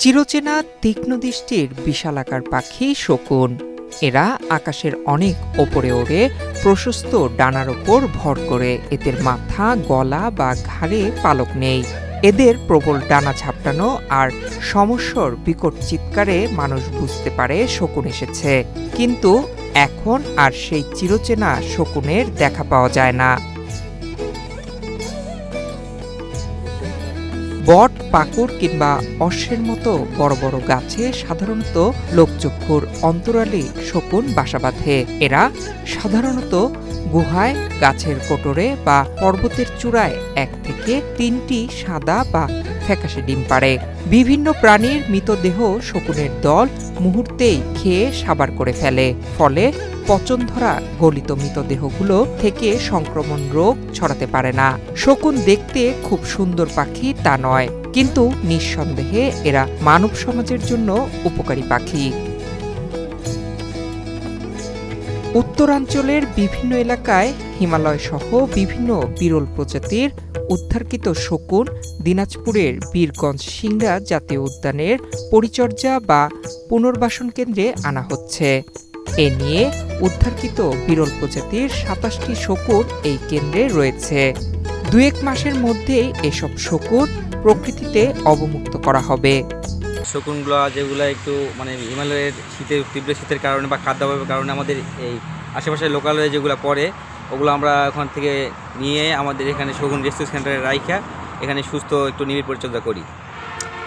চিরচেনা তীক্ষ্ণ দৃষ্টির বিশালাকার পাখি শকুন। এরা আকাশের অনেক ওপরে ওড়ে প্রশস্ত ডানার ওপর ভর করে। এদের মাথা, গলা বা ঘাড়ে পালক নেই। এদের প্রবল ডানা ঝাপটানো আর সমস্বর বিকট চিৎকারে মানুষ বুঝতে পারে শকুন এসেছে। কিন্তু এখন আর সেই চিরচেনা শকুনের দেখা পাওয়া যায় না। বট, পাকুড় কিংবা অশ্বের মতো বড় বড় গাছে সাধারণত লোকচক্ষুর অন্তরালে শকুন বাসা বাঁধে। এরা সাধারণত গুহায়, গাছের কোটরে বা পর্বতের চূড়ায় 1 থেকে 3টি সাদা বা ফ্যাকাশে ডিম পাড়ে। বিভিন্ন প্রাণীর মৃতদেহ শকুনের দল মুহূর্তেই খেয়ে সাবার করে ফেলে। ফলে পচন ধরা গলিত মৃতদেহগুলো থেকে সংক্রমণ রোগ ছড়াতে পারে না। শকুন দেখতে খুব সুন্দর পাখি তা নয়, কিন্তু নিঃসন্দেহে এরা মানব সমাজের জন্য উপকারী পাখি। উত্তরাঞ্চলের বিভিন্ন এলাকায় হিমালয় সহ বিভিন্ন বিরল প্রজাতির উদ্ধারকৃত শকুন দিনাজপুরের বীরগঞ্জ সিংড়া জাতীয় উদ্যানের পরিচর্যা বা পুনর্বাসন কেন্দ্রে আনা হচ্ছে। এ নিয়ে উদ্ধারকৃত বিরল প্রজাতির 27টি শকুন এই কেন্দ্রে রয়েছে। 2-1 মাসের মধ্যেই এসব শকুন প্রকৃতিতে অবমুক্ত করা হবে। শকুনগুলো যেগুলো একটু হিমালয়ের তীব্র শীতের কারণে বা খাদ্যাভাবের কারণে আমাদের এই আশেপাশের লোকালয়ে যেগুলো পড়ে ওগুলো আমরা ওখান থেকে নিয়ে আমাদের এখানে শকুন রেস্কিউ সেন্টারে রাইখা এখানে সুস্থ একটু নিবিড় পরিচর্যা করি।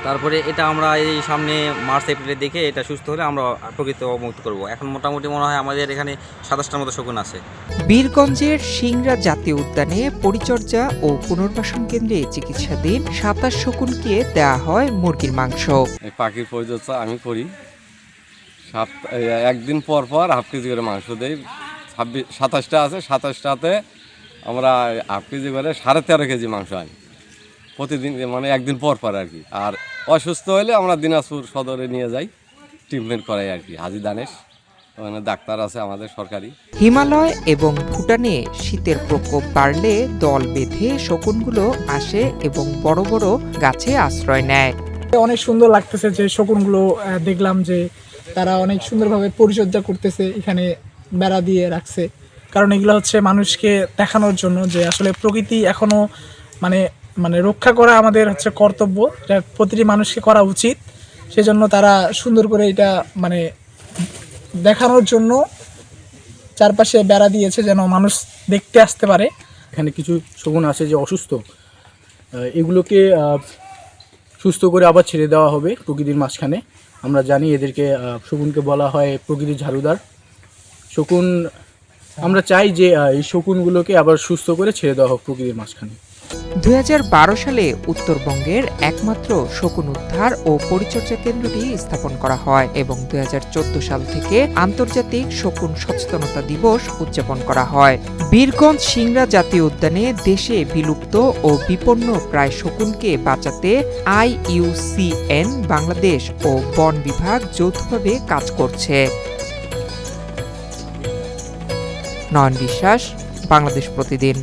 তারপরে এটা আমরা এই সামনে মার্চ এপ্রিলে দেখে এটা সুস্থ হলে আমরা প্রকৃতি অবমুক্ত করব। এখন মোটামুটি মনে হয় আমাদের এখানে 27টার মতো শকুন আছে। বীরগঞ্জের সিংড়া জাতীয় উদ্যানে পরিচর্যা ও পুনর্বাসন কেন্দ্রে চিকিৎসাধীন 27 শকুনকে দেওয়া হয় মুরগির মাংস। পাখির পরিচর্যা আমি করি। একদিন পর পর হাফ কেজি করে মাংস দেই। 27টা আছে, 27টাতে আমরা হাফ কেজি করে 13.5 কেজি মাংস আনি প্রতিদিন, একদিন পর পর আর কি। আর অসুস্থ হলে আমরা দিনাজপুর সদরে নিয়ে যাই, ট্রিটমেন্ট করাই আর কি। হাজি দানেশ ওখানে ডাক্তার আছে আমাদের সরকারি। হিমালয় এবং ভুটানে শীতের প্রকোপ বাড়লে দল বেঁধে শকুনগুলো আসে এবং বড় বড় গাছে আশ্রয় নেয়। অনেক সুন্দর লাগতেছে যে শকুনগুলো দেখলাম যে তারা অনেক সুন্দরভাবে পরিচর্যা করতেছে, এখানে বেড়া দিয়ে রাখছে। কারণ এগুলো হচ্ছে মানুষকে দেখানোর জন্য যে আসলে প্রকৃতি এখনো রক্ষা করা আমাদের হচ্ছে কর্তব্য, এটা প্রতিটি মানুষকে করা উচিত। সেজন্য তারা সুন্দর করে এটা দেখানোর জন্য চারপাশে বেড়া দিয়েছে যেন মানুষ দেখতে আসতে পারে। এখানে কিছু শকুন আছে যে অসুস্থ, এগুলোকে সুস্থ করে আবার ছেড়ে দেওয়া হবে প্রকৃতির মাঝখানে। আমরা জানি এদেরকে শকুনকে বলা হয় প্রকৃতির ঝাড়ুদার শকুন। আমরা চাই যে এই শকুনগুলোকে আবার সুস্থ করে ছেড়ে দেওয়া হোক প্রকৃতির মাঝখানে। 2012 সালে উত্তরবঙ্গের একমাত্র শকুন উদ্ধার ও পরিচর্যা কেন্দ্রটি স্থাপন করা হয় এবং 2014 সাল থেকে আন্তর্জাতিক শকুন সচেতনতা দিবস উদযাপন করা হয়। বীরগঞ্জ সিংড়া জাতীয় উদ্যানে দেশে বিলুপ্ত ও বিপন্ন প্রায় শকুনকে বাঁচাতে IUCN বাংলাদেশ ও বন বিভাগ যৌথভাবে কাজ করছে। নয়ন বিশ্বাস, বাংলাদেশ প্রতিদিন।